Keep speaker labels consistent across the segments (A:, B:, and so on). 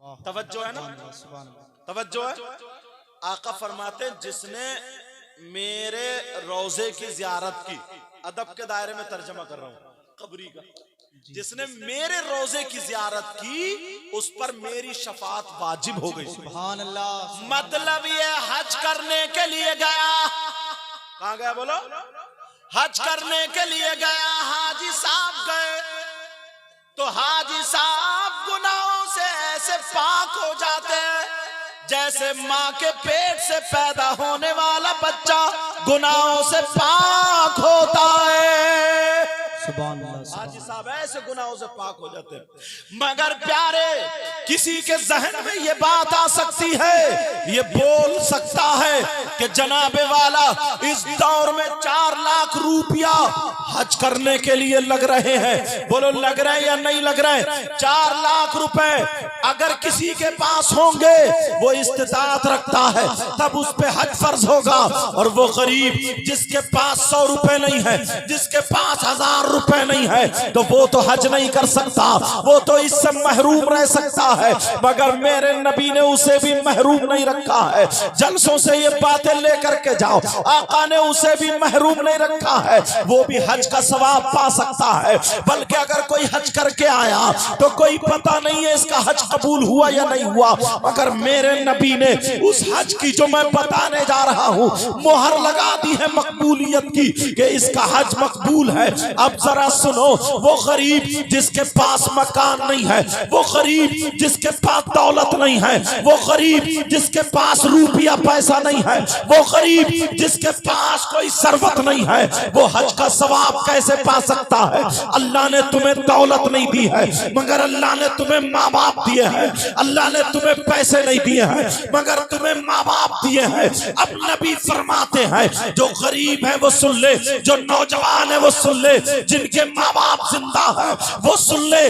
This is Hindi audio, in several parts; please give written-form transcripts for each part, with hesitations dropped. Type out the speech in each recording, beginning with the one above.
A: तवज्जो है ना, तवज्जो है। आका फरमाते हैं जिसने मेरे रोजे की जियारत की, अदब के दायरे में तर्जमा कर रहा हूं कब्री का, जिसने मेरे रोजे की जियारत की उस पर मेरी शफात वाजिब हो गई। सुभान अल्लाह। मतलब ये हज करने के लिए गया, कहां गया बोलो? हज करने के लिए गया, हाजी साहब गए तो हाजी साहब गुनाहों से ऐसे पाक हो जाते हैं जैसे माँ के पेट से पैदा होने वाला बच्चा गुनाहों से पाक होता है। हाजी साहब ऐसे गुनाहों से पाक हो जाते हैं। मगर प्यारे, किसी के जहन में ये बात आ सकती है, ये बोल सकता है कि जनाबे वाला इस दौर में 4 लाख रुपया हज करने के लिए लग रहे हैं। बोलो लग रहे हैं या नहीं लग रहे हैं? 4 लाख रुपए अगर किसी के पास होंगे, वो इस्तिताअत रखता है, तब उस पे हज फर्ज होगा। और वो गरीब जिसके पास 100 रुपए नहीं है, जिसके पास 1000 रुपए नहीं है, तो वो तो हज नहीं कर सकता, वो तो इससे महरूम रह सकता है। मगर मेरे नबी ने उसे भी महरूम नहीं रखा है। जलसों से ये बातें लेकर के जाओ, आका ने उसे भी महरूम नहीं रखा है, वो भी हज का सवाब पा सकता है। बल्कि अगर कोई हज करके आया तो कोई पता नहीं है इसका हज कबूल हुआ या नहीं हुआ, मगर मेरे नबी ने उस हज की जो मैं बताने जा रहा हूँ मोहर लगा दी है मकबूलियत की कि इसका हज मकबूल है। अब जरा सुनो, वो गरीब जिसके पास मकान नहीं है, वो गरीब जिसके पास दौलत नहीं है, वो गरीब जिसके पास रुपया पैसा नहीं है, वो गरीब जिसके पास कोई सरवत नहीं है, वो हज का सवाब कैसे पा सकता है? अल्लाह ने तुम्हें दौलत नहीं दी है, मगर अल्लाह ने तुम्हें माँ बाप दिए हैं। अल्लाह ने तुम्हें पैसे नहीं दिए हैं, मगर तुम्हें माँ बाप दिए हैं। अब नबी फरमाते हैं जो गरीब है वो सुन ले, जो नौजवान है वो सुन ले, जिनके माँ बाप जिंदा है वो सुन ले।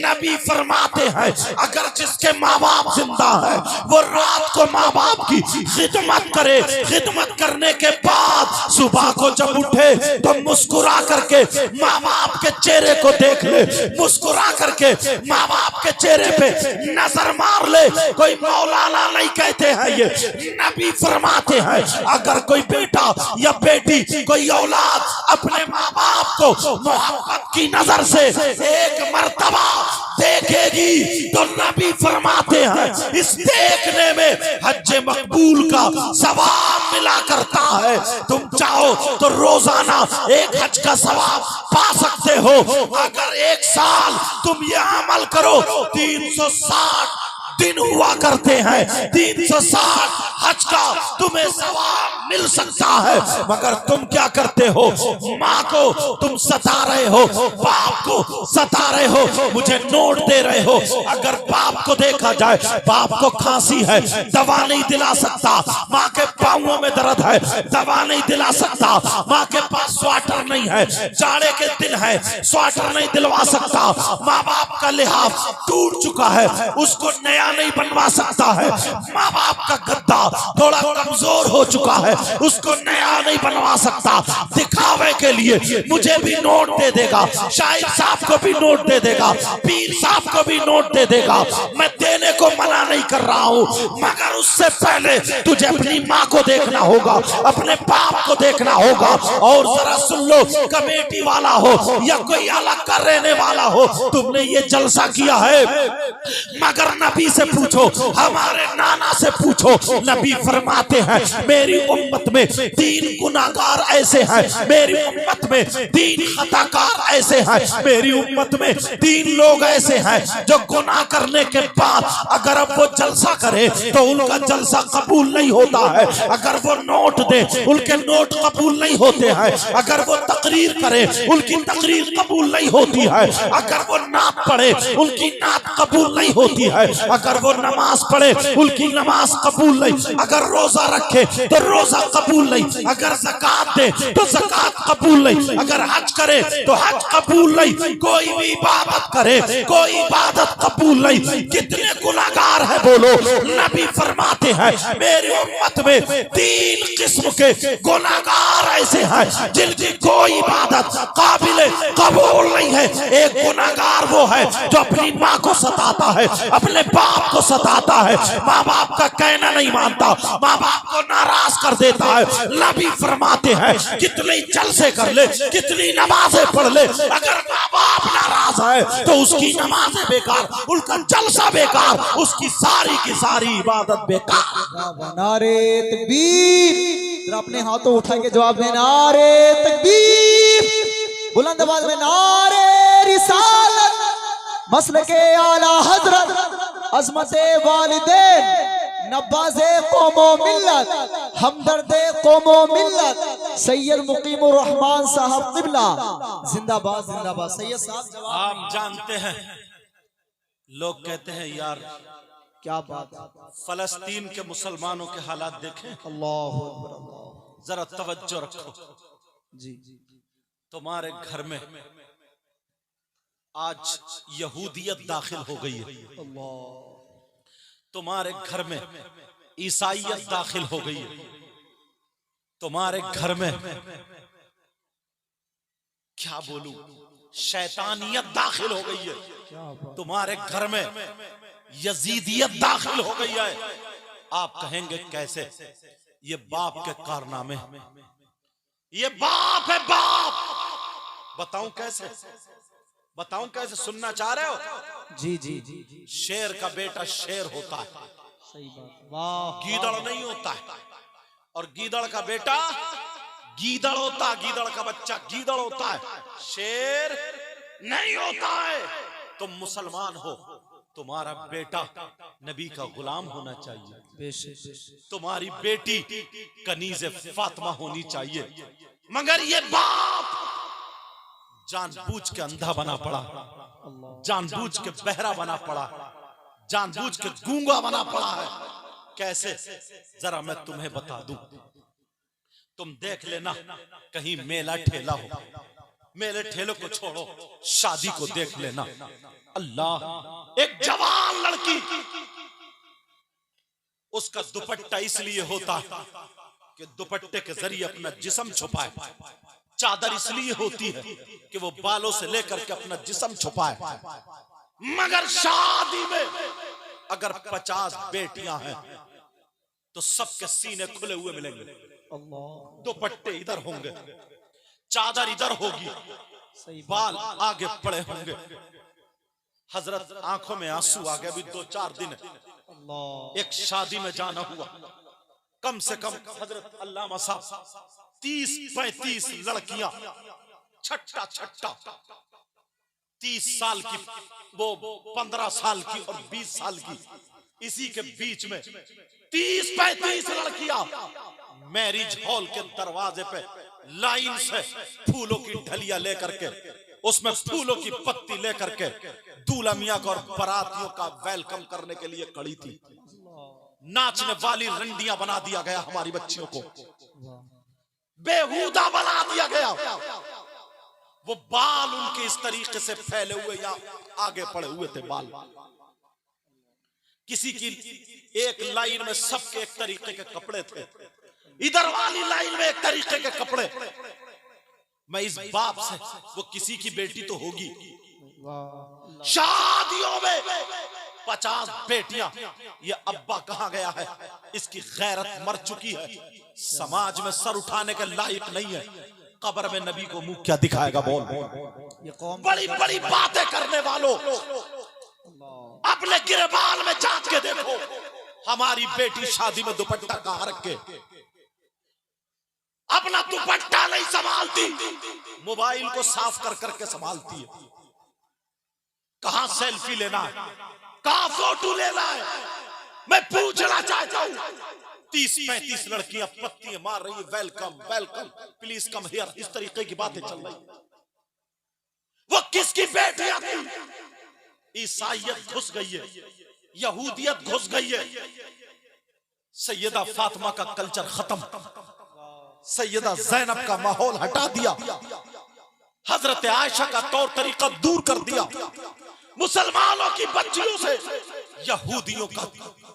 A: नबी फरमाते हैं अगर जिसके माँ बाप जिंदा है वो रात को माँ बाप की खिदमत करे, खिदमत करने के बाद सुबह को जब उठे तो मुस्कुरा करके माँ बाप के चेहरे को देख ले, मुस्कुरा करके माँ बाप के चेहरे पे नजर मार ले। कोई मौलाना नहीं कहते हैं ये, नबी फरमाते हैं अगर कोई बेटा या बेटी, कोई औलाद अपने माँ बाप को मोहब्बत की नजर से एक मर्तबा देखेगी तो नबी फरमाते हैं इस देखने में हज मकबूल का सवाब मिला करता है। तुम चाहो तो रोजाना एक हज का सवाब पा सकते हो। अगर एक साल तुम ये अमल करो, 360 दिन हुआ करते हैं, 360 हज का तुम्हें सवाब मिल सकता है। मगर तुम क्या करते हो? माँ को तुम सता रहे हो, बाप को सता रहे हो, मुझे नोट दे रहे हो। अगर बाप को देखा जाए, बाप को खांसी है, दवा नहीं दिला सकता, माँ के पाँवों में दर्द है, दवा नहीं दिला सकता, माँ के पास स्वेटर नहीं है, जाड़े के दिन है, स्वेटर नहीं दिलवा सकता, माँ बाप का लिहाफ टूट चुका है, उसको नया नहीं बनवा सकता है, माँ बाप का गद्दा थोड़ा कमजोर हो चुका है, उसको नया नहीं बनवा सकता। दिखावे के लिए मुझे भी नोट दे देगा, शाहिद साहब को भी नोट दे देगा, पीर साहब को भी नोट दे देगा। मैं देने को मना नहीं कर रहा हूँ, मगर उससे पहले तुझे अपनी माँ को देखना होगा, अपने बाप को देखना होगा। और जरा सुन लो, कमेटी वाला हो या कोई अलग का रहने वाला हो, तुमने ये जलसा किया है, मगर नबी से पूछो, हमारे नाना से पूछो। नबी फरमाते हैं मेरी उम्मत में 3 गुनाहगार ऐसे हैं, मेरी उम्मत में 3 खताकार ऐसे हैं, मेरी उम्मत में 3 लोग ऐसे हैं जो गुनाह करने के बाद अगर अब वो जलसा करे तो उनका जलसा कबूल नहीं होता है, अगर वो नोट दे उनके नोट कबूल नहीं होते हैं, अगर वो तकरीर करे उनकी तकरीर कबूल नहीं होती है, अगर वो नात पढ़े उनकी नात कबूल नहीं होती है, अगर वो नमाज पढ़े उनकी नमाज कबूल नहीं, अगर रोजा रखे तो रोजा कबूल नहीं, अगर ज़कात दे तो ज़कात कबूल नहीं, अगर हज करे तो हज कबूल नहीं, कोई भी इबादत करे कोई इबादत कबूल नहीं। कितने गुनाहगार है बोलो? नबी फरमा
B: फरमाते हैं मेरी उम्मत में 3 किस्म के गुनाहगार ऐसे हैं जिनकी कोई इबादत काबिल कबूल नहीं है। एक गुनाहगार वो है जो अपनी माँ को सताता है, अपने बाप को सताता है, माँ बाप का कहना नहीं मानता, माँ बाप को नाराज कर देता है। नबी फरमाते हैं कितनी जलसे कर ले, कितनी नमाजें पढ़ ले, अगर माँ बाप नाराज है तो उसकी नमाजें बेकार, उनका जलसा बेकार, उसकी सारी की सारी इबादत बेकार।
C: नारे तकबीर, अपने हाथों उठा के जवाब दें नारे तकबीर, बुलंद आवाज में नारे रिसालत, मसलके आला हजरत, अज़मते वालिदैन, नवाज़े कौमो मिल्लत, हमदर्दे कौमो मिल्लत, सैयद मुकीमुर रहमान साहब क़िबला जिंदाबाद जिंदाबाद। सैयद साहब जवाब।
A: आप जानते हैं लोग कहते हैं यार
C: क्या बात है,
A: फलस्तीन के मुसलमानों के हालात देखें,
C: अल्लाह अकबर, अल्लाह
A: जरा तवज्जो रखो।
C: जी।
A: तुम्हारे घर में आज यहूदियत दाखिल हो गई है, तुम्हारे घर में ईसाईयत दाखिल हो गई है, तुम्हारे घर में क्या बोलूं शैतानियत दाखिल हो गई है, तुम्हारे घर में यजीदियत दाखिल हो गई है। आप कहेंगे कैसे? ये बाप के कारनामे, ये बाप है बाप। बताऊं कैसे, बताऊं कैसे? सुनना चाह रहे हो?
C: जी जी जी।
A: शेर का बेटा शेर होता है,
C: सही बात, वाह।
A: गीदड़ नहीं होता है, और गीदड़ का बेटा गीदड़ होता है, गीदड़ का बच्चा गीदड़ होता है, शेर नहीं होता है। तुम मुसलमान हो, तुम्हारा बेटा नबी का गुलाम होना चाहिए, तुम्हारी बेटी कनीज़े फातिमा होनी चाहिए, मगर ये बाप जानबूझ के अंधा बना पड़ा, जानबूझ के बहरा बना पड़ा, जानबूझ के गूंगा बना पड़ा है। कैसे? जरा मैं तुम्हें बता दूं, तुम देख लेना कहीं मेला ठेला हो, मेले ठेलों को छोड़ो, शादी को देख लेना। अल्लाह, एक जवान लड़की, उसका दुपट्टा इसलिए होता है कि दुपट्टे के जरिए अपना जिस्म छुपाए, चादर इसलिए होती है कि वो बालों से लेकर के अपना जिस्म छुपाए, मगर शादी में अगर 50 बेटियां हैं तो सबके सीने खुले हुए मिलेंगे, दुपट्टे इधर होंगे, चादर इधर होगी, बाल आगे पड़े होंगे। हजरत आंखों में आंसू आ गए, अभी 2-4 दिन एक शादी में जाना हुआ, कम से कम हजरत अल्लामा साहब 30-35 लड़कियां, छट्टा छट्टा 30 साल की, वो 15 साल की और 20 साल की, इसी के बीच में 30-35 लड़कियां मैरिज हॉल के दरवाजे पे लाइन से फूलों की ढलिया लेकर के, उसमें फूलों की पत्ती लेकर के दूल्हा मियां को और बारातियों का वेलकम करने के लिए खड़ी थी। नाचने वाली रंडियां बना दिया गया, हमारी बच्चियों को बेहुदा बना दिया गया। वो बाल उनके इस तरीके से फैले हुए या आगे पड़े हुए थे बाल, किसी की एक लाइन में सबके एक तरीके के कपड़े थे, इधर वाली लाइन में एक तरीके के कपड़े। मैं इस बाप से, वो किसी की बेटी तो होगी, शादियों में 50 बेटियां, ये अब्बा कहां गया है, इसकी गैरत मर चुकी है, समाज में सर उठाने के लायक नहीं है, कब्र में नबी को मुंह क्या दिखाएगा? बोल। बड़ी बड़ी बातें करने वालों, अपने गिरबान में झांक के देखो, हमारी बेटी शादी में दुपट्टा कहां रखे, अपना दुपट्टा नहीं संभालती, मोबाइल को साफ कर करके संभालती है, कहां सेल्फी लेना है, कहां फोटो लेना है। मैं पूछना चाहता हूं, 30-35 लड़कियां पत्तियां मार रही है, welcome welcome please come here, इस तरीके की बातें चल रही। वो किसकी बेटियां थी? ईसाईयत घुस गई है, यहूदियत घुस गई है। सैयदा फातिमा का कल्चर खत्म, सैयदा ज़ैनब का माहौल हटा दिया, हजरत आयशा का तौर तरीका दूर कर दिया, मुसलमानों की बच्चियों से
B: यहूदियों का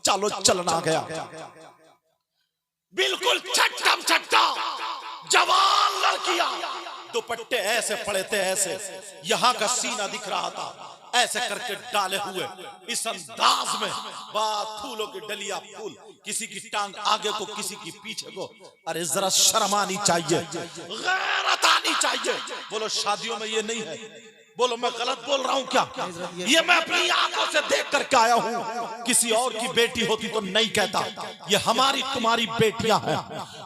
B: चालो चलना गया। बिल्कुल छट्टम छट्टा जवान लड़कियां, दुपट्टे ऐसे पड़े थे, ऐसे यहां का सीना दिख रहा था, ऐसे करके डाले हुए इस अंदाज में, बात फूलों की डलिया फूल, किसी की टांग आगे को किसी की पीछे को। अरे जरा शर्म आनी चाहिए, गैरत आनी चाहिए। बोलो शादियों में ये नहीं है? बोलो मैं गलत बोल रहा हूं क्या? ये मैं अपनी आंखों से देख करके आया हूं। किसी और की बेटी होती तो नहीं कहता। ये हमारी तुम्हारी बेटियां हैं,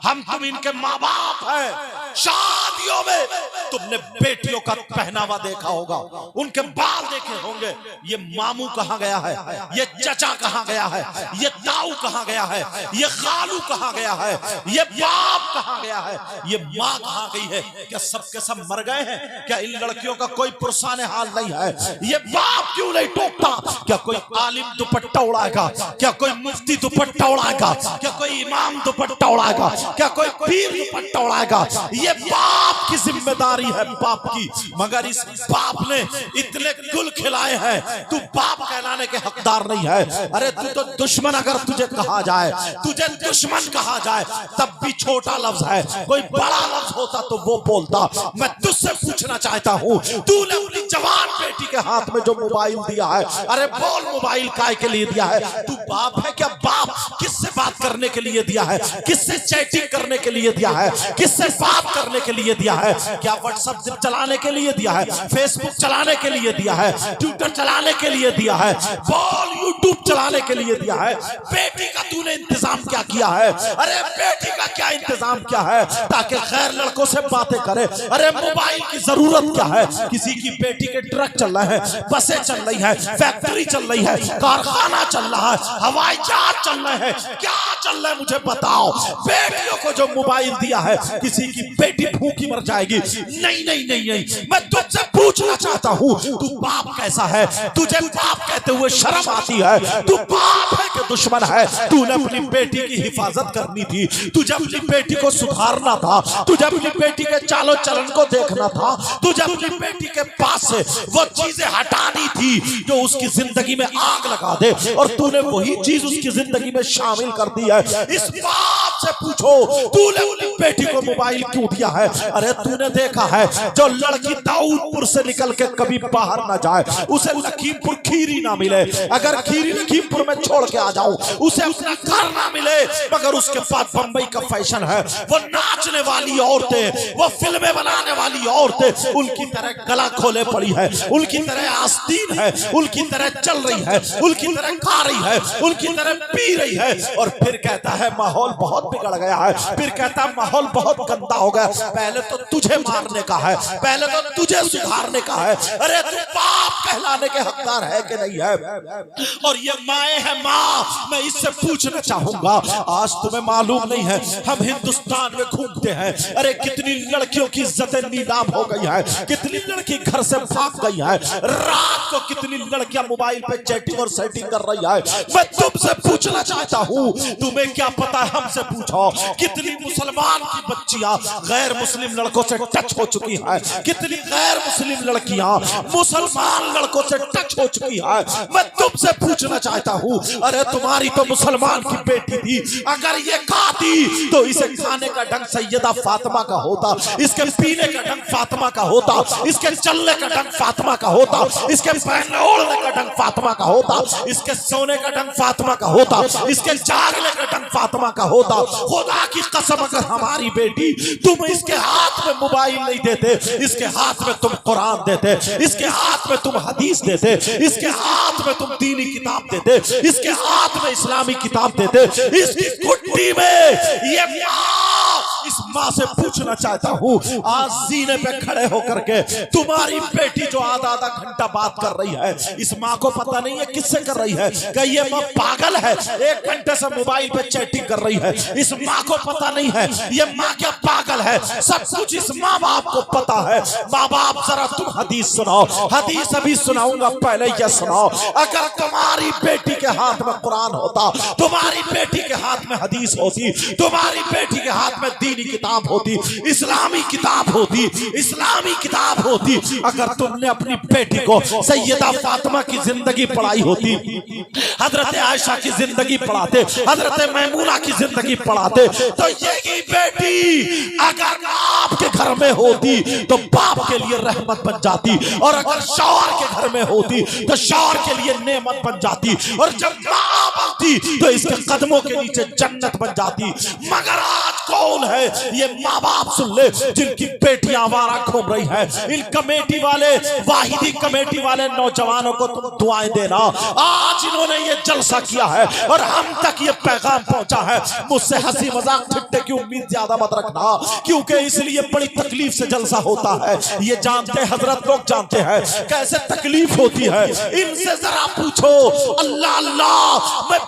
B: हम तुम इनके माँ बाप हैं। शादियों में तुमने बेटियों का पहनावा देखा होगा, उनके बाल देखे होंगे। ये मामू कहाँ गया है, ये चचा कहाँ गया है, ये ताऊ कहाँ गया है, ये खालू कहाँ गया है, ये बाप कहाँ गया है, ये माँ कहाँ गई है? क्या सबके सब मर गए हैं? क्या इन लड़कियों का कोई पुरसाने हाल नहीं है? ये बाप क्यों नहीं टोकता? क्या कोई आलिम दुपट्टा उड़ाएगा? क्या कोई मुफ्ती दुपट्टा उड़ाएगा? क्या कोई इमाम दुपट्टा उड़ाएगा? क्या कोई पीर दुपट्टा उड़ाएगा? ये बाप की जिम्मेदारी है, बाप की। मगर इस बाप ने इतने गुल खिलाए हैं, तू बाप कहलाने के हकदार नहीं है। अरे तू तो दुश्मन, अगर तुझे कहा जाए, तुझे दुश्मन कहा जाए तब भी छोटा लफ्ज है। कोई बड़ा लफ्ज होता तो वो बोलता। मैं तुझसे पूछना चाहता हूँ, तूने अपनी जवान बेटी के हाथ में जो मोबाइल दिया है, अरे बोल मोबाइल काय के लिए दिया है? तू बाप है क्या? बाप किससे बात करने के लिए दिया है? किससे चैटिंग करने के लिए दिया है? किससे बात करने के लिए दिया है? क्या व्हाट्सएप चलाने के लिए दिया है? फेसबुक चलाने के लिए दिया है? ट्विटर चलाने के लिए दिया है? बोल यूट्यूब चलाने के लिए दिया है? बेटी का तूने इंतजाम क्या किया है? अरे बेटी का क्या इंतजाम क्या है ताकि गैर लड़कों से बातें करे? अरे मोबाइल की जरूरत क्या है? किसी की बेटी के ट्रक चल रहे हैं, बसें चल रही है, फैक्ट्री चल रही है, कारखाना चल रहा है, हवाई जहाज चल रहे हैं, क्या चल रहा है मुझे बताओ। बेटियों को जो मोबाइल दिया है, किसी की बेटी भूखी मर जाएगी। नहीं नहीं नहीं नहीं, मैं तुझसे पूछना चाहता हूँ, तू बाप कैसा है? तुझे बाप कहते हुए शर्म आती है? तू बाप है कि दुश्मन है? तूने अपनी बेटी की हिफाजत करनी थी, तुझे अपनी बेटी को सुधारना था, तुझे अपनी बेटी के चालो चलन को देखना था, तुझे अपनी बेटी के पास से वो चीजें हटानी थी जो उसकी जिंदगी में आग लगा दे, और तूने वही चीज उसकी जिंदगी में शामिल कर दी है। इस बाप से पूछो, तूने अपनी बेटी को मोबाइल क्यों दिया है? अरे तूने देखा है जो लड़की दाऊदपुर से निकल के कभी बाहर ना जाए, उसे लखीमपुर खीरी ना मिले, अगर खीरी लखीमपुर में छोड़ के आ जाऊं, उसे अपना घर ना मिले, मगर उसके पास बंबई का फैशन है, वो नाचने वाली औरतें, वो फिल्में बनाने वाली औरतें उनकी तरह गला खोले पड़ी है, उनकी तरह आस्तीन है, उनकी तरह चल रही है, उनकी तरह खा रही है, उनकी तरह पी रही है, और फिर कहता है माहौल बहुत बिगड़ गया है, फिर कहता है माहौल बहुत गंदा हो गया। पहले तो तुझे मारने का है, पहले तो तुझे सुधारने का है। अरे तू बाप कहलाने के हकदार है कि नहीं है? और ये माए है माँ, मैं इससे पूछना चाहूंगा, आज तुम्हें मालूम नहीं है हम हिंदुस्तान में घूमते हैं, अरे कितनी लड़कियों की इज्जतें नीलाम हो गई है, कितनी लड़की घर से भाग गई है, रात को कितनी लड़कियां मोबाइल पे चैटिंग और सेटिंग कर रही है। मैं तुमसे पूछना चाहता हूँ, तुम्हें क्या पता? हमसे पूछो, कितनी मुसलमान की बच्चियां गैर मुस्लिम लड़कों से टच हो चुकी है, कितनी गैर मुस्लिम लड़कियां मुसलमान लड़कों से टच हो चुकी है। मैं तुमसे पूछना चाहता हूँ, अरे तुम्हारी तो मुसलमान की बेटी थी, अगर ये खाती तो इसे खाने का ढंग सैयदा फातिमा का होता, इसके पीने का ढंग फातिमा का होता, इसके चलने का ढंग फातिमा का होता, इसके पहनने ओढ़ने का ढंग फातिमा का होता, इसके सोने का ढंग फातिमा का होता, इसके जागने का ढंग फातिमा का होता। खुदा की कसम, अगर हमारी बेटी, तुम इसके हाथ में मोबाइल नहीं देते, इसके हाथ में तुम कुरान देते, इसके हाथ में तुम हदीस देते, इसके हाथ में तुम दीनी किताब देते, इसके हाथ में इस्लामी किताब देते, इसकी कुट्टी में ये इस माँ से पूछना चाहता हूँ, आज सीने पे खड़े होकर के तुम्हारी बेटी जो आधा आधा घंटा बात कर रही है, इस माँ को पता नहीं है किससे कर रही है? क्या ये माँ पागल है? 1 घंटे से मोबाइल पे चैटिंग कर रही है, इस माँ को पता नहीं है ये माँ क्या पागल है? सब कुछ इस माँ बाप को पता है। माँ बाप जरा तुम हदीस सुनाओ, हदीस अभी सुनाऊंगा, पहले ये सुनाओ, अगर तुम्हारी बेटी के हाथ में कुरान होता, तुम्हारी बेटी के हाथ में हदीस होती, तुम्हारी बेटी के हाथ में दीनी किताब होती, इस्लामी किताब होती, इस्लामी किताब होती, अगर तुमने अपनी बेटी को सैयदा फातिमा की जिंदगी पढ़ाई होती, हजरत आयशा की जिंदगी पढ़ाते, हजरत मैमूना की जिंदगी पढ़ाते, तो यही बेटी अगर आपके घर में होती तो बाप के लिए रहमत बन जाती, और अगर शौहर के घर में होती तो शौहर के लिए नेमत बन जाती, और जब माँ बनती तो इसके कदमों के नीचे जन्नत बन जाती। मगर आज कौन है ये माँ बाप, सुन ले, जिनकी बेटियां आवारा घूम रही है। इन कमेटी वाले, वाहिदी कमेटी वाले नौजवानों को तुम दुआएं देना। आज इन्होंने ये जलसा किया है और हम तक ये पैगाम पहुंचा है। मुझसे हंसी मजाक ठट्टे की उम्मीद ज्यादा मत रखना, क्योंकि इसलिए बड़ी तकलीफ से जलसा होता है। ये जानते हैं, हजरत लोग जानते हैं कैसे तकलीफ होती है। इनसे जरा पूछो। अल्लाह अल्लाह,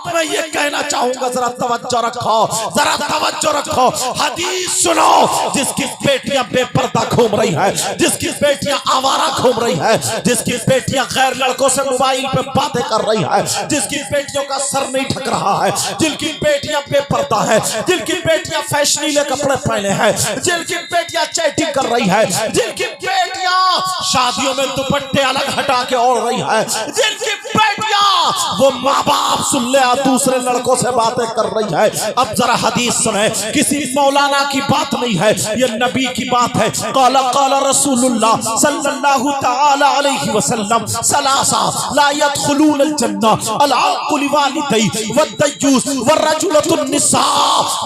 B: मैं ये कहना चाहूंगा, जरा तवज्जो रखो, जरा तवज्जो रखो। हदीस सुनो। जिसकी बेटियां बेपर्दा घूम रही है, जिसकी बेटियां आवारा घूम रही है, जिसकी बेटियां गैर लड़कों से मोबाइल पे बातें कर रही है, जिसकी बेटियों का सर नहीं ढक रहा है, जिनकी बेटियां बेपर्दा है, जिनकी बेटियां फैशनीले कपड़े पहने हैं, जिनकी बेटियां चैटिंग कर रही है, जिनकी बेटियां शादियों में दुपट्टे अलग हटा के ओढ़ रही है, जिनकी बेटियां वो माँ बाप सुन ले दूसरे लड़कों से बातें कर रही है। अब जरा हदीस सुने, किसी मौलाना की बात नहीं है, ये नबी की बात है। काला काला रसूलुल्लाह सल्लल्लाहु तआला अलैहि वसल्लम सलासा ला यदखुलून अल-जन्ना अल-अक़्ल वालिदै वद-दय्यूस वरजुलतुन निसा।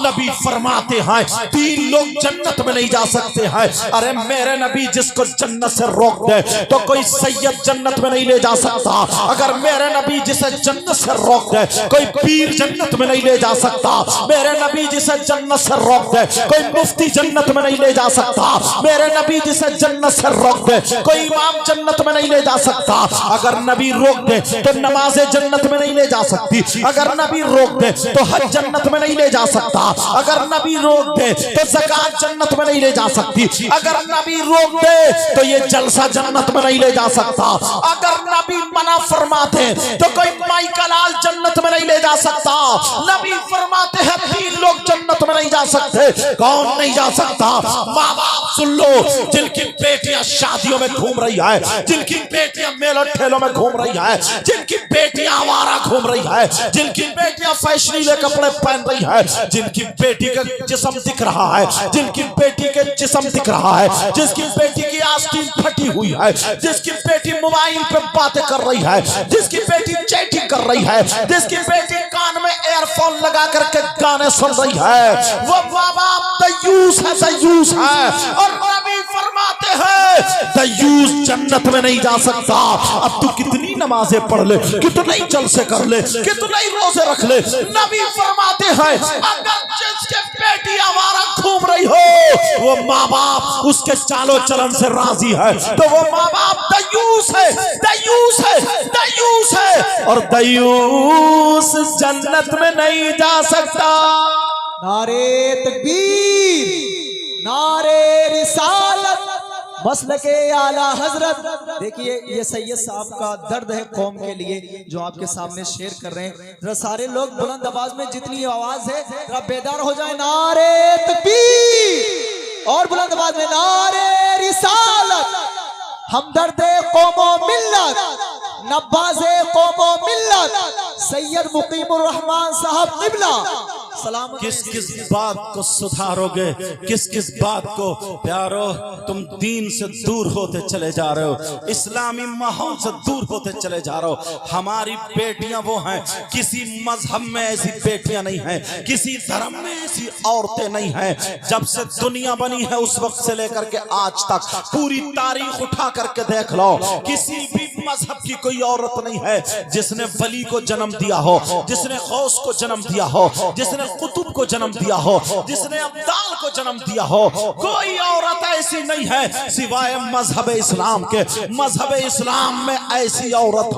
B: नबी फरमाते हैं तीन लोग जन्नत में नहीं जा सकते हैं। अरे मेरे नबी जिसको जन्नत से रोक दे तो कोई सैयद जन्नत में नहीं ले जा सकता। अगर मेरे नबी जिसे जन्नत से रोक दे कोई पीर जन्नत में नहीं ले जा सकता। मेरे नबी जिसे जन्नत से रोक दे कोई मुफ्ती जन्नत में नहीं ले जा सकता। मेरे नबी जिसे जन्नत से रोक दे कोई इमाम जन्नत में नहीं ले जा सकता। अगर नबी रोक दे तो नमाज़ें जन्नत में नहीं ले जा सकती। अगर नबी रोक दे तो हज जन्नत में नहीं ले जा सकता। अगर नबी रोक दे तो ज़कात जन्नत में नहीं ले जा सकती। अगर नबी रोक दे तो ये जलसा जन्नत में नहीं ले जा सकता। अगर नबी मना फरमाते तो कोई माई का लाल जन्नत में नहीं ले जा सकता। नबी फरमाते हैं तीन लोग जन्नत में नहीं जा सकते। कौन नहीं जा सकता? माँ बाप सुन लो, जिनकी बेटियां शादियों में घूम रही है, जिनकी बेटियां मेलों ठेलों में घूम रही है, जिनकी बेटियां आवारा घूम रही है, जिनकी बेटियां फैशनीले कपड़े पहन रही है, जिनकी बेटी का जिस्म दिख रहा है, जिनकी बेटी के जिस्म दिख रहा है, जिसकी बेटी की आस्तीन फटी हुई है, जिसकी बेटी मोबाइल पे बातें कर रही है, जिसकी बेटी चैटिंग कर रही है, जिसकी बेटी कान में एयरफोन लगा करके गाने सुन रही है, वो माँ बाप दयूस है, दयूस है। और नबी फरमाते हैं दयूस जन्नत में नहीं जा सकता। अब तू कितनी नमाजें पढ़ ले, कितने ही जलसे कर ले, कितने ही रोजे रख ले, नबी फरमाते हैं अगर जिसके बेटी आवारा घूम रही हो वो माँ बाप उसके चालो चलन से राजी है तो वो माँ बाप दयूस है, दयूस है, दयूस है। और दयूस जन्नत में नहीं जा सकता।
C: नारे तकबीर, नारे रिसालत, मसल के आला हजरत। देखिए ये सैयद साहब का दर्द है कौम के लिए जो आपके सामने शेयर कर रहे हैं। जरा सारे लोग बुलंद आवाज में, जितनी आवाज है जरा बेदार हो जाए। नारे तकबीर और बुलंद आवाज में नारे रिसालत। हमदर्दे कौमो मिल्लत, नब्बाज़े कौमो मिल्लत, सैयद मुकीमुर रहमान साहब किबला सलाम।
B: किस किस बात को सुधारोगे, किस किस बात को प्यारो? तुम दीन से दूर होते चले जा रहे हो, इस्लामी माहौल से दूर होते चले जा रहे हो। हमारी बेटियां वो हैं, किसी मजहब में ऐसी बेटियां नहीं हैं, किसी धर्म में ऐसी औरतें नहीं हैं। जब से दुनिया बनी है उस वक्त से लेकर के आज तक पूरी तारीख उठा करके देख लो, किसी भी मजहब की कोई औरत नहीं है जिसने वली को जन्म दिया हो, जिसने गौस को जन्म दिया हो, जिसने कुतुब को जन्म दिया हो, जिसने अब्दाल को जन्म दिया हो। कोई औरत ऐसी नहीं है सिवाय मजहब इस्लाम के। मजहब इस्लाम में ऐसी औरत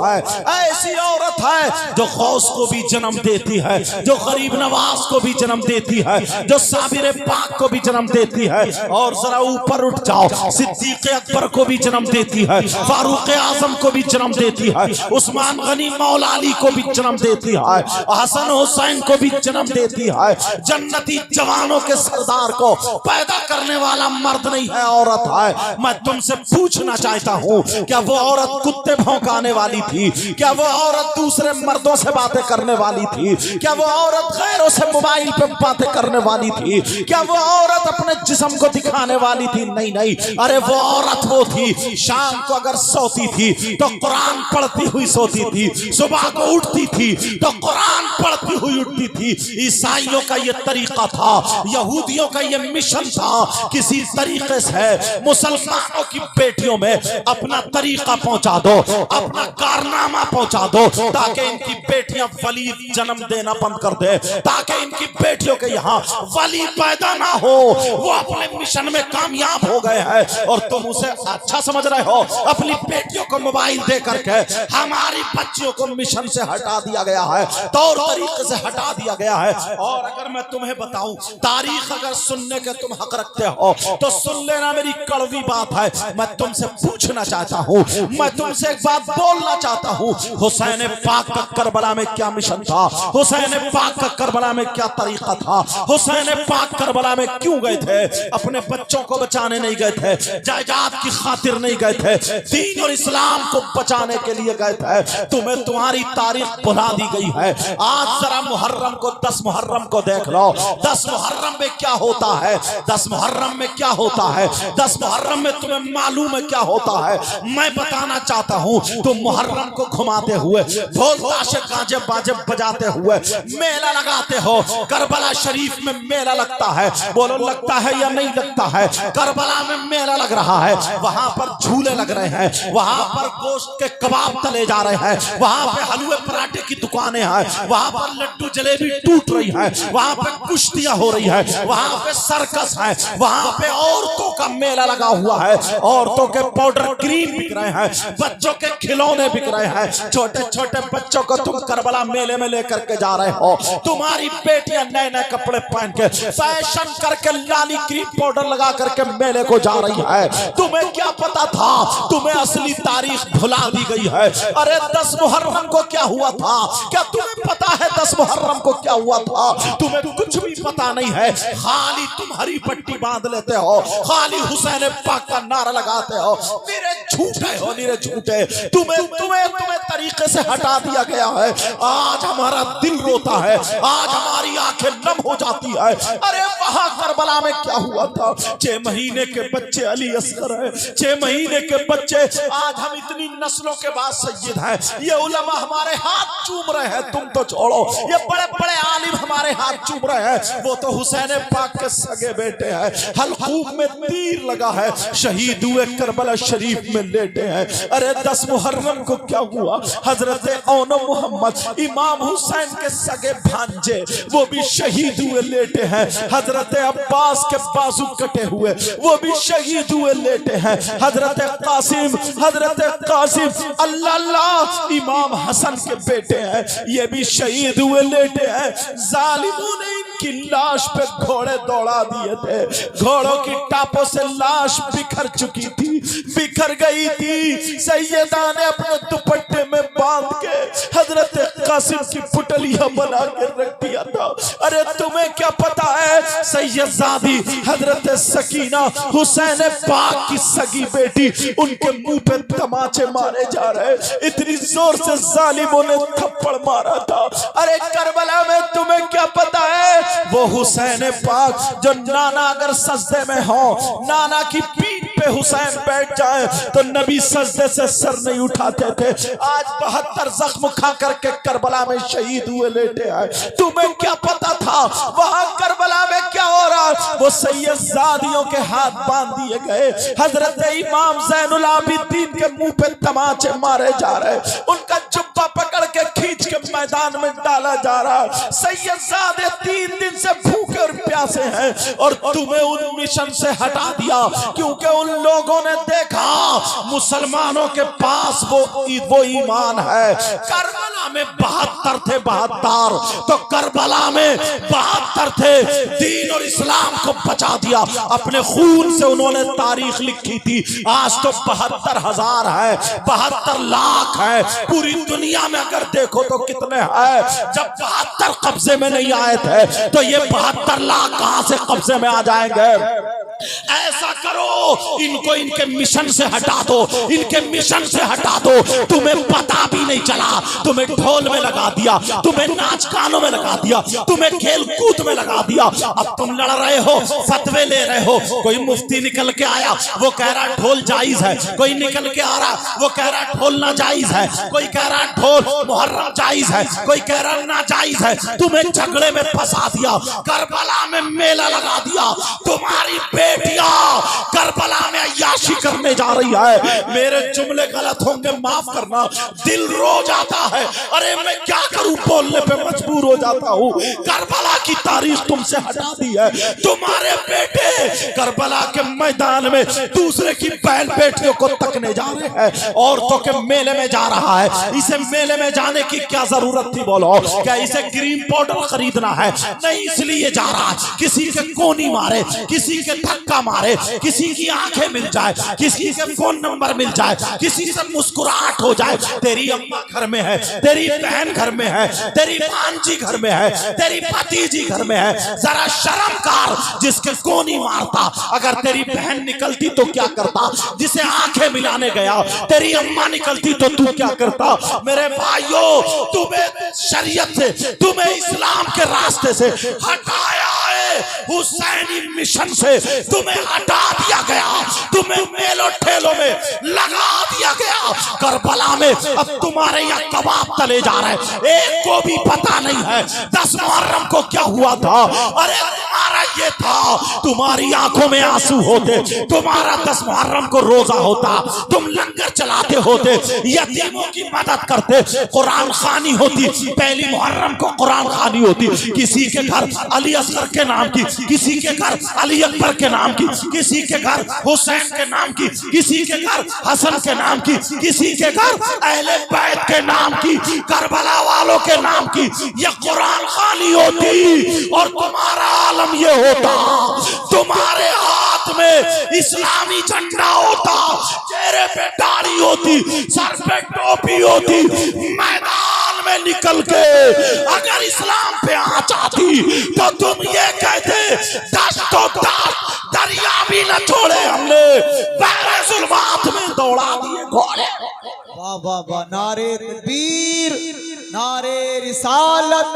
B: है जो गौस को भी जन्म देती है, जो गरीब नवाज को भी जन्म देती है, जो साबिर पाक को भी जन्म देती है, और जरा ऊपर उठ जाओ, सिद्दीक अकबर को भी जन्म देती है, फारूक आजम को भी जन्म देती है, उस्मान गनी मौला अली को भी जन्म देती है, हसन हुसैन को भी जन्म देती है। जन्नती जवानों के सरदार को पैदा करने वाला मर्द नहीं है, औरत है। मैं तुमसे पूछना चाहता हूँ, क्या वो औरत कुत्ते भौंकाने वाली थी? क्या वो औरत दूसरे मर्दों से बातें करने वाली थी? क्या वो औरत गैरों से मोबाइल पे बातें करने वाली थी? क्या वो औरत अपने जिस्म को दिखाने वाली थी? नहीं नहीं, अरे वो औरत वो थी, शाम को अगर सोती थी तो कुरान पढ़ती हुई सोती थी, सुबह को उठती थी तो कुरान पढ़ती हुई उठती थी। ईसाइयों का ये तरीका था, यहूदियों का ये मिशन था, किसी तरीके से मुसलमानों की बेटियों में अपना तरीका पहुंचा दो, अपना कारनामा पहुंचा दो, ताकि इनकी बेटियां वली जन्म देना बंद कर दे, ताकि इनकी बेटियों के यहाँ वली पैदा ना हो। वो अपने मिशन में कामयाब हो गए हैं और तुम उसे अच्छा समझ रहे हो। अपनी बेटियों को मोबाइल दे करके हमारी बच्चियों को मिशन से हटा दिया गया है, तौर तरीके से हटा दिया गया है। और अगर मैं तुम्हें बताऊं, तारीख अगर सुनने के तुम हक रखते हो तो सुन लेना, मेरी कड़वी बात है। मैं तुमसे पूछना चाहता हूं, मैं तुमसे एक बात बोलना चाहता हूं, हुसैन पाक का करबला में क्या मिशन था? हुसैन पाक का करबला में क्या तरीका था? हुसैन पाक करबला में क्यों गए थे? अपने बच्चों को बचाने नहीं गए थे, जायदाद की खातिर नहीं गए थे, दीन और इस्लाम को बचाने के लिए गए थे। तुम्हें तुम्हारी तारीख भुला दी गई है। आज जरा मुहर्रम को, 10 मुहर्रम को देख लो, 10 मुहर्रम में क्या होता है, 10 मुहर्रम में क्या होता है, 10 मुहर्रम में तुम्हें मालूम है क्या होता है? मैं बताना चाहता हूँ। तुम मुहर्रम को घुमाते हुए, ढोल ताशे गाजे बाजे बजाते हुए मेला लगाते हो। करबला शरीफ में मेला लगता है, बोलो लगता है या नहीं लगता है? करबला में मेला लग रहा है, वहां पर झूले लग रहे हैं, वहां पर गोश्त के कबाब तले जा रहे हैं, वहां पे हलवे पराठे की दुकानें हैं, वहां पर लड्डू जलेबी टूट रही है, वहां पे कुश्तियां हो रही है, वहां पे सर्कस है, वहां पे औरतों का मेला लगा हुआ है, औरतों के पाउडर क्रीम बिक रहे हैं, बच्चों के खिलौने बिक रहे हैं। छोटे छोटे बच्चों को तुम करबला मेले में लेकर के जा रहे हो। तुम्हारी बेटियां नए नए कपड़े पहन के फैशन करके लाली क्रीम पाउडर लगा करके मेले को जा रही है। तुम्हें क्या पता था? तुम्हें असली तारीख भुला दी गई है। अरे 10 मुहर्रम को क्या हुआ था? क्या तुम्हें पता है 10 मुहर्रम को क्या हुआ था? तुम्हें कुछ भी पता नहीं है। खाली तुम हरी पट्टी बांध लेते हो, खाली हुसैन पाक का नारा लगाते हो। मेरे झूठे हो, मेरे झूठे। तुम्हें तरीके से हटा दिया गया है। आज हमारा दिल रोता है, आज हमारी आंखें नम हो जाती है। अरे वहां करबला में क्या हुआ था? 6 महीने के बच्चे अली असगर है, 6 महीने के बच्चे। आज हम इतनी नस्लों के बाद सैयद हैं, ये उलमा हमारे हाथ चूम रहे हैं, तुम तो छोड़ो, ये बड़े बड़े आलिम हमारे हाथ चूम रहे हैं। वो तो हुसैन पाक के सगे बेटे हैं, हलकूम में तीर लगा है, शहीद हुए करबला शरीफ में लेटे हैं। अरे 10 मुहर्रम को क्या हुआ? हजरत औनो मोहम्मद इमाम हुसैन के सगे भांजे, वो भी शहीद हुए लेटे हैं। हजरत अब्बास के बाजू कटे हुए, वो भी शहीद हुए लेटे हैं। हजरत कासिम अल्लाह अल्लाह इमाम हसन के बेटे हैं, ये भी शहीद हुए लेटे हैं। जालिमों ने इनकी लाश पे घोड़े दौड़ा दिए थे, घोड़ों की टापों से लाश बिखर चुकी थी, बिखर गई थी। सैयदा ने अपने दुपट्टे में बांध के हजरत कासिम की पुतलियां बना के रख दिया था। अरे तुम्हें क्या पता है? सैयदजादी हजरत सकीना हुसैन पाक की सगी बेटी, उनके मुंह पे तमाचे मारे जा रहे, इतनी जोर से जालिमों ने थप्पड़ मारा था। अरे करबला में तुम्हें क्या पता है? वो हुसैन पाक जो नाना अगर सजदे में हो, नाना की पीठ पे हुसैन बैठ जाए तो नबी सजदे से सर नहीं उठाते थे। आज 72 जख्म खा करके करबला में शहीद हुए लेटे हैं। तुम्हें क्या पता था वहां करबला में क्या हो रहा? वो सैयदजादियों के हाथ बांध दिए गए, हजरत इमाम ज़ैनुल आबिदीन के मुंह पे तमाचे मारे जा रहे, उनका जुब्बा पकड़ के खींच के मैदान में डाला जा रहा है। सैयदजादे 3 दिन से भूखे और प्यासे हैं और तुम्हें उन मिशन से हटा दिया, क्योंकि उन लोगों ने देखा मुसलमानों के पास वो ईमान है। करबला में 72 थे, 72 तो करबला में 72 थे। दीन और इस्लाम को बचा दिया, अपने खून से उन्होंने तारीख लिखी थी। आज तो 72,000 है, 72 लाख है। पूरी दुनिया में अगर देखो तो कितने हैं। जब 72 कब्जे में नहीं आए थे तो ये 72 लाख कहां से कब्जे में आ जाएंगे। ऐसा करो, इनको इनके मिशन से हटा दो, इनके मिशन से हटा दो। तुम्हें पता भी नहीं चला, तुम्हें ढोल में लगा दिया, तुम्हें नाच गानों में लगा दिया, तुम्हें खेल कूद में लगा दिया। अब तुम लड़ रहे हो, फतवे ले रहे हो। कोई मुफ्ती निकल के आया, वो कह रहा ढोल जायज है। कोई निकल के आ रहा, वो कह रहा ढोल ना जायज है। कोई कह रहा ढोल मुहर्रम जायज है, कोई कह रहा ना जायज है। तुम्हें झगड़े में फंसा दिया, करबला में मेला लगा दिया। तुम्हारी बेटियां करबला में अय्याशी करने जा रही है। मेरे जुमले गलत होंगे, माफ करना, दिल रो जाता है। अरे मैं क्या करूं, बोलने पे मजबूर हो जाता हूं। करबला की तारीख तुमसे हटा दी है। तुम्हारे बेटे करबला के मैदान में दूसरे की बहन बेटियों को तकने जा रहे हैं। औरतों के मेले में जा रहा है। इसे मेले में जाने की क्या जरूरत थी बोलो? क्या इसे क्रीम पाउडर खरीदना है? नहीं, इसलिए जा रहा है। किसी के कोनी मारे, किसी के धक्का मारे, किसी की आंखें मिल जाए, किसी के फोन नंबर मिल जाए, किसी से मुस्कुराहट हो जाए। तेरी अम्मा घर में है, तेरी बहन घर में है, तेरी भांजी घर में है, तेरी भतीजी घर में है। जरा शर्म कर, जिसके कोनी मारता। अगर तेरी बहन निकलती तो क्या करता? जिसे आंखें मिलाने गया तेरी अम्मा निकलती तो तू क्या करता? मेरे भाइयों, तुम्हें शरीयत से, तुम्हें इस्लाम के रास्ते से हटाया है। हुसैनी मिशन से तुम्हें हटा दिया गया, तुम्हें मेलों ठेलों में लगा दिया गया। करबला में अब तुम्हारे यहाँ कबाब तले जा रहे हैं। एक को भी पता नहीं है 10 मुहर्रम को क्या हुआ था। अरे तुम्हारा ये था, तुम्हारी आंखों में आंसू होते, तुम्हारा 10 मुहर्रम को रोजा होता, तुम लंगर चलाते होते, यतीमों की मदद करते, कुरान खानी होती। पहली मुहर्रम को कुरान खानी होती। किसी के घर अली असगर के नाम की, किसी के घर अली अकबर के नाम की, किसी के घर हुसैन के नाम की, किसी के घर हसन के नाम की, किसी के घर अहले बैत के नाम की, करबला वालों के नाम की ये कुरान खानी होती। और तुम्हारा आलम ये होता, तुम्हारे हाथ में इस्लामी झंडा होता, चेहरे पे दाढ़ी होती, सर पे टोपी होती। मैदान में निकल के अगर इस्लाम पे आ जाती तो तुम ये कहते दस्तों दरिया भी न छोड़े हमने, बहरे जुल्मात में दौड़ा दिए घोड़े।
C: वाह वाह वाह, नारे तकबीर, नारे रिसालत,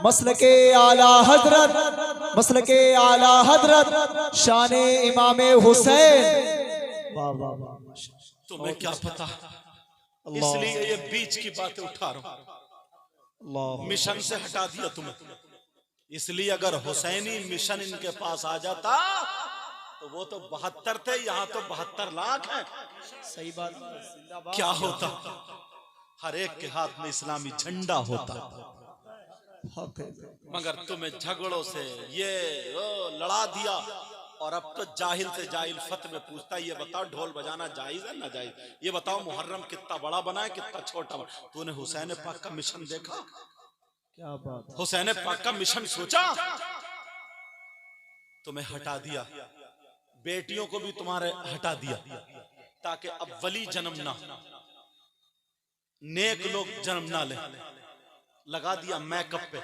C: मसलके आला हजरत, मसलके आला हजरत, शाने इमामे हुसैन। वाह वाह वाह,
A: तुम्हें क्या पता, इसलिए ये बीच की बातें उठा रहा हूं। मिशन से हटा दिया तुम्हें, इसलिए अगर हुसैनी मिशन इनके पास आ जाता तो वो तो 72 थे, यहाँ तो 72 लाख है।
C: सही बात।
A: क्या होता? हर एक के हाथ में इस्लामी झंडा होता। मगर तुम्हें झगड़ों से ये लड़ा दिया। और अब तो जाहिल से जाहिल फतवे पूछता है, ये बताओ ढोल बजाना जायज है ना जायज? ये बताओ मुहर्रम कितना बड़ा बना है, कितना छोटा बना? तूने हुसैन पाक का मिशन देखा?
C: क्या बात।
A: हुसैन पाक का मिशन सोचा? तुम्हें हटा दिया, बेटियों को भी तुम्हारे हटा दिया, ताकि अब वली जन्म ना, नेक लोग जन्म ना ले। लगा दिया मैकअप पे,